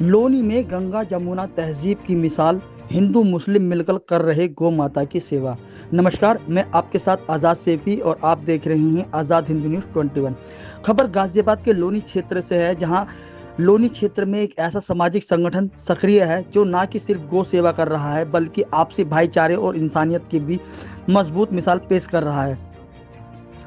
लोनी में गंगा जमुना तहजीब की मिसाल, हिंदू मुस्लिम मिलकर कर रहे गौ माता की सेवा। नमस्कार, मैं आपके साथ आज़ाद सैफी और आप देख रहे हैं आज़ाद हिंदू न्यूज़ 21। खबर गाजियाबाद के लोनी क्षेत्र से है, जहां लोनी क्षेत्र में एक ऐसा सामाजिक संगठन सक्रिय है जो न कि सिर्फ गौ सेवा कर रहा है बल्कि आपसी भाईचारे और इंसानियत की भी मजबूत मिसाल पेश कर रहा है।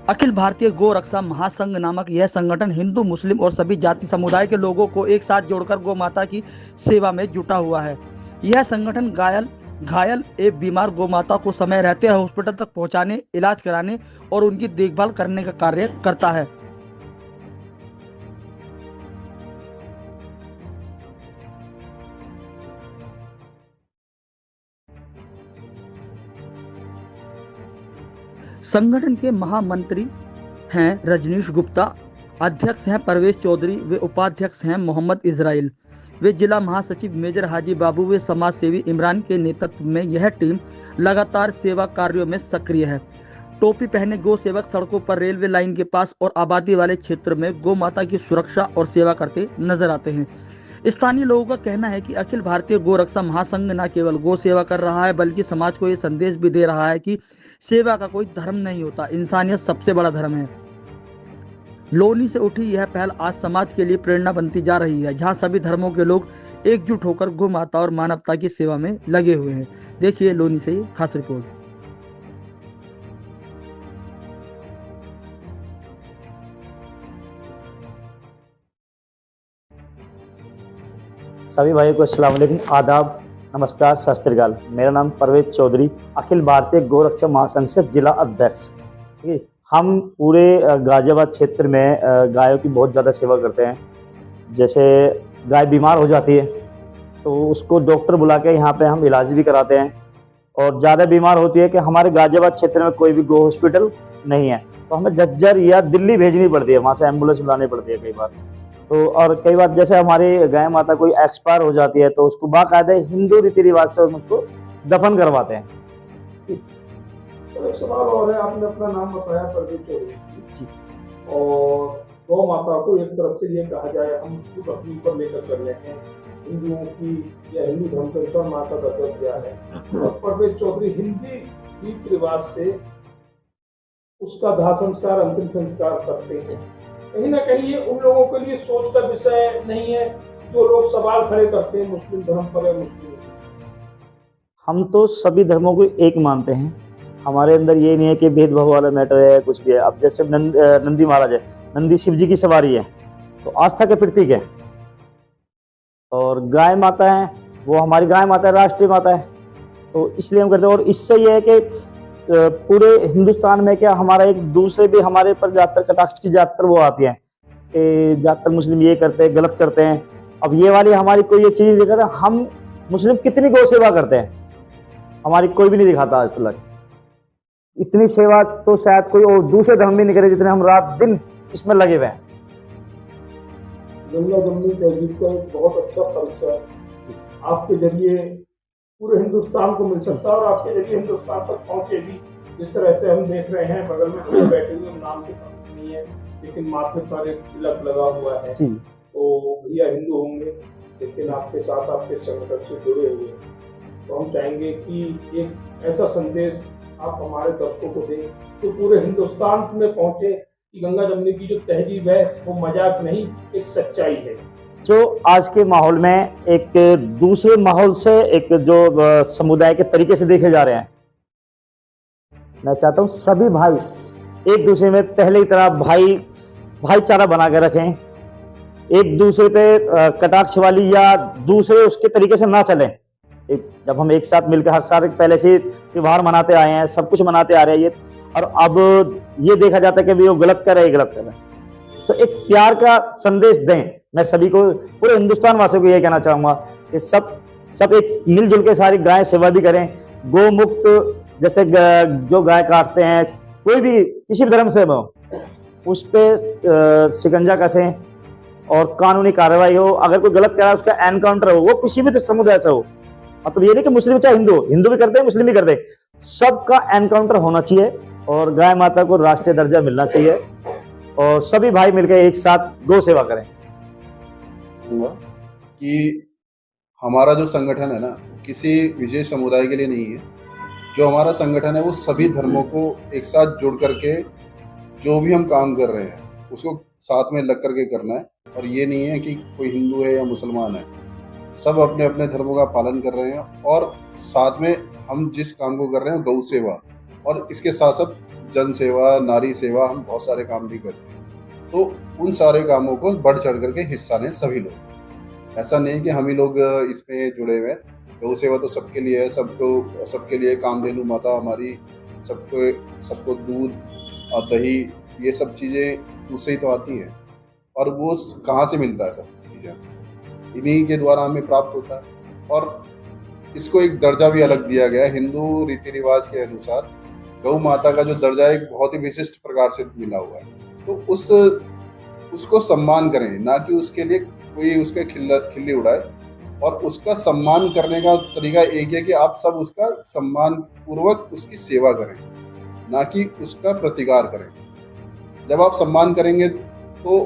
अखिल भारतीय गौ रक्षा महासंघ नामक यह संगठन हिंदू, मुस्लिम और सभी जाति समुदाय के लोगों को एक साथ जोड़कर गौ माता की सेवा में जुटा हुआ है। यह संगठन घायल एवं बीमार गौ माता को समय रहते हॉस्पिटल तक पहुंचाने, इलाज कराने और उनकी देखभाल करने का कार्य करता है। संगठन के महामंत्री हैं रजनीश गुप्ता, अध्यक्ष हैं परवेश चौधरी, वे उपाध्यक्ष हैं मोहम्मद इजराइल, वे जिला महासचिव मेजर हाजी बाबू, वे समाज सेवी इमरान के नेतृत्व में यह टीम लगातार सेवा कार्यों में सक्रिय है। टोपी पहने गौ सेवक सड़कों पर, रेलवे लाइन के पास और आबादी वाले क्षेत्र में गौ माता की सुरक्षा और सेवा करते नजर आते हैं। स्थानीय लोगों का कहना है कि अखिल भारतीय गौ रक्षा महासंघ न केवल गौ सेवा कर रहा है बल्कि समाज को यह संदेश भी दे रहा है कि सेवा का कोई धर्म नहीं होता, इंसानियत सबसे बड़ा धर्म है। लोनी से उठी यह पहल आज समाज के लिए प्रेरणा बनती जा रही है, जहां सभी धर्मों के लोग एकजुट होकर गौ माता और मानवता की सेवा में लगे हुए हैं। देखिए लोनी से ये खास रिपोर्ट। सभी भाइयों को अस्सलाम वालेकुम, आदाब, नमस्कार, सत श्री अकाल। मेरा नाम परवेज चौधरी, अखिल भारतीय गौरक्षा महासंघ से जिला अध्यक्ष। ठीक है, हम पूरे गाजियाबाद क्षेत्र में गायों की बहुत ज़्यादा सेवा करते हैं। जैसे गाय बीमार हो जाती है तो उसको डॉक्टर बुला के यहाँ पे हम इलाज भी कराते हैं, और ज़्यादा बीमार होती है कि हमारे गाजियाबाद क्षेत्र में कोई भी गो हॉस्पिटल नहीं है तो हमें झज्जर या दिल्ली भेजनी पड़ती है, वहाँ से एम्बुलेंस बुलानी पड़ती है कई बार। तो और कई बार जैसे हमारी गाय माता कोई एक्सपायर हो जाती है तो उसको बाकायदा हिंदू रीति रिवाज से हम उसको दफन करवाते हैं। तो एक सवाल और है, आपने अपना नाम बताया परवेज चौधरी जी, और गौ माता को एक तरफ से ये कहा जाए हम खुद अपनी पर लेकर कर रहे हैं, हिंदुओं की या हिंदू धर्म के अनुसार माता का दर्जा दिया है, और परवेज चौधरी हिंदी रीति रिवाज से उसका दाह संस्कार, अंतिम संस्कार करते हैं। कहीं ना कहीं ये उन लोगों के लिए सोच का विषय नहीं है जो लोग सवाल खड़े करते हैं मुस्लिम धर्म पर या मुस्लिम। हम तो सभी धर्मों को एक मानते हैं, हमारे अंदर ये नहीं है कि भेदभाव वाला मैटर है कुछ भी है। अब जैसे नंदी महाराज है, नंदी शिव जी की सवारी है तो आस्था के प्रतीक है, और गाय माता है वो हमारी गाय माता है, राष्ट्रीय माता है, तो इसलिए हम करते हैं। और इससे ये है कि पूरे हिंदुस्तान में क्या हमारा एक दूसरे भी हमारे पर जातर कटाक्ष की जातर वो आती है कि जातर मुस्लिम ये करते हैं, गलत करते हैं। अब ये वाली हमारी कोई ये चीज दिखाता है, हम मुस्लिम कितनी गौ सेवा करते हैं, हमारी कोई भी नहीं दिखाता आज तक। इतनी सेवा तो शायद कोई और दूसरे धर्म भी नहीं करे जितने हम रात दिन इसमें लगे हुए हैं। गंगा जमुनी तहजीब का एक बहुत अच्छा परिचय आपके जरिए पूरे हिंदुस्तान को मिल सकता है, और आपके जरिए हिंदुस्तान तक पहुंचेगी। जिस तरह से हम देख रहे हैं बगल में हम बैठे हुए, नाम के साथ नहीं है लेकिन माथे पर एक तिलक लगा हुआ है, तो भैया हिंदू होंगे लेकिन आपके साथ आपके संगठन से जुड़े हुए। तो हम चाहेंगे कि एक ऐसा संदेश आप हमारे दर्शकों को दें तो पूरे हिंदुस्तान में पहुंचे कि गंगा जमुनी की जो तहजीब है वो मजाक नहीं, एक सच्चाई है। जो आज के माहौल में एक दूसरे माहौल से एक जो समुदाय के तरीके से देखे जा रहे हैं, मैं चाहता हूँ सभी भाई एक दूसरे में पहले की तरह भाईचारा बना के रखें, एक दूसरे पे कटाक्ष वाली या दूसरे उसके तरीके से ना चलें। जब हम एक साथ मिलकर हर साल पहले से त्योहार मनाते आए हैं, सब कुछ मनाते आ रहे हैं, और अब ये देखा जाता है कि भी वो गलत कर रहे हैं, गलत कर रहे हैं, तो एक प्यार का संदेश दें। मैं सभी को, पूरे हिंदुस्तान वासियों को ये कहना चाहूंगा कि सब एक मिलजुल के सारी गाय सेवा भी करें। गौ मुक्त जैसे जो गाय काटते हैं, कोई भी किसी भी धर्म से हो, उस पर शिकंजा कसें और कानूनी कार्रवाई हो। अगर कोई गलत कर रहा है उसका एनकाउंटर हो, वो किसी भी समुदाय से हो। मतलब ये नहीं कि मुस्लिम चाहे हिंदू भी करते हैं, मुस्लिम भी करते हैं, सबका एनकाउंटर होना चाहिए, और गाय माता को राष्ट्रीय दर्जा मिलना चाहिए, और सभी भाई मिलकर एक साथ गौ सेवा करें। कि हमारा जो संगठन है ना, किसी विशेष समुदाय के लिए नहीं है। जो हमारा संगठन है वो सभी धर्मों को एक साथ जुड़ करके जो भी हम काम कर रहे हैं उसको साथ में लग करके करना है। और ये नहीं है कि कोई हिंदू है या मुसलमान है, सब अपने अपने धर्मों का पालन कर रहे हैं। और साथ में हम जिस काम को कर रहे हैं गौ सेवा, और इसके साथ साथ जन सेवा, नारी सेवा, हम बहुत सारे काम भी करते हैं। तो उन सारे कामों को बढ़ चढ़ करके हिस्सा लें सभी लोग। ऐसा नहीं कि हम ही लोग इसमें जुड़े हुए हैं। गौ सेवा तो सबके लिए है, सबके लिए। कामधेनु माता हमारी, सबको दूध और दही, ये सब चीज़ें उससे ही तो आती हैं। और वो कहाँ से मिलता है? सब चीज़ें इन्हीं के द्वारा हमें प्राप्त होता है। और इसको एक दर्जा भी अलग दिया गया है। हिंदू रीति रिवाज के अनुसार गौ माता का जो दर्जा है एक बहुत ही विशिष्ट प्रकार से मिला हुआ है। तो उसको सम्मान करें, ना कि उसके लिए कोई उसके खिल्ली उड़ाए। और उसका सम्मान करने का तरीका एक है कि आप सब उसका सम्मान पूर्वक उसकी सेवा करें, ना कि उसका प्रतिकार करें। जब आप सम्मान करेंगे तो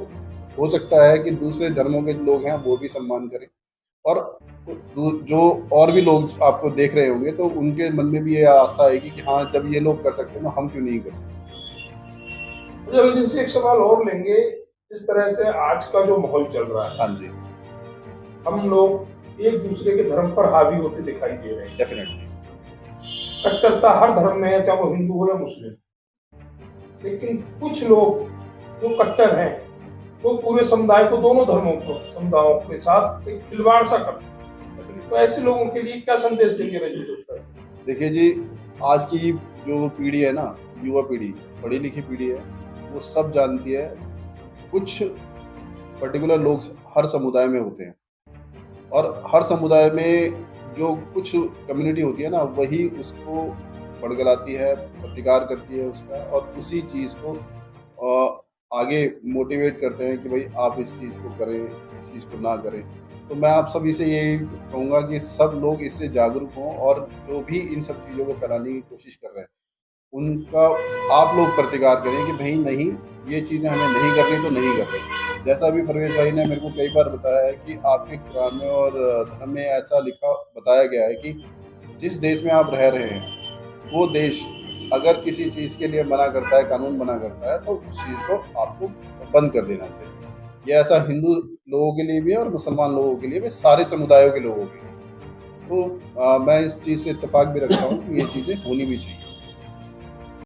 हो सकता है कि दूसरे धर्मों के लोग हैं वो भी सम्मान करें, और जो और भी लोग आपको देख रहे होंगे तो उनके मन में भी ये आस्था आएगी कि हाँ, जब ये लोग कर सकते हैं तो हम क्यों नहीं कर सकते। जब इनसे एक सवाल और लेंगे, इस तरह से आज का जो माहौल चल रहा है, हाँ जी, हम लोग एक दूसरे के धर्म पर हावी होते दिखाई दे रहे हैं। डेफिनेटली। कट्टरता हर धर्म में है, चाहे वो हिंदू हो या मुस्लिम। लेकिन कुछ लोग जो कट्टर हैं वो पूरे समुदाय को, दोनों समुदायों के साथ एक खिलवाड़ सा करते हैं। तो ऐसे लोगों के लिए क्या संदेश देंगे रजनीश? देखिए जी, आज की जो पीढ़ी है ना, युवा पीढ़ी, पढ़ी लिखी पीढ़ी है, वो सब जानती है। कुछ पर्टिकुलर लोग हर समुदाय में होते हैं, और हर समुदाय में जो कुछ कम्युनिटी होती है ना, वही उसको भड़कलाती है, प्रतिकार करती है उसका, और उसी चीज़ को आगे मोटिवेट करते हैं कि भाई आप इस चीज़ को करें, इस चीज़ को ना करें। तो मैं आप सभी से यही कहूँगा कि सब लोग इससे जागरूक हों, और जो भी इन सब चीज़ों को फैलाने की कोशिश कर रहे हैं उनका आप लोग प्रतिकार करें कि भाई नहीं, ये चीज़ें हमें नहीं करनी तो नहीं करनी। जैसा भी परवेश भाई ने मेरे को कई बार बताया है कि आपके कुरान में और धर्म में ऐसा बताया गया है कि जिस देश में आप रह रहे हैं वो देश अगर किसी चीज़ के लिए मना करता है, कानून मना करता है, तो उस चीज़ को आपको बंद कर देना चाहिए। ये ऐसा हिंदू लोगों के लिए भी है और मुसलमान लोगों के लिए भी, सारे समुदायों के लोगों के लिए। तो मैं इस चीज़ से इत्तेफाक भी रखता हूँ कि ये चीज़ें होनी भी चाहिए।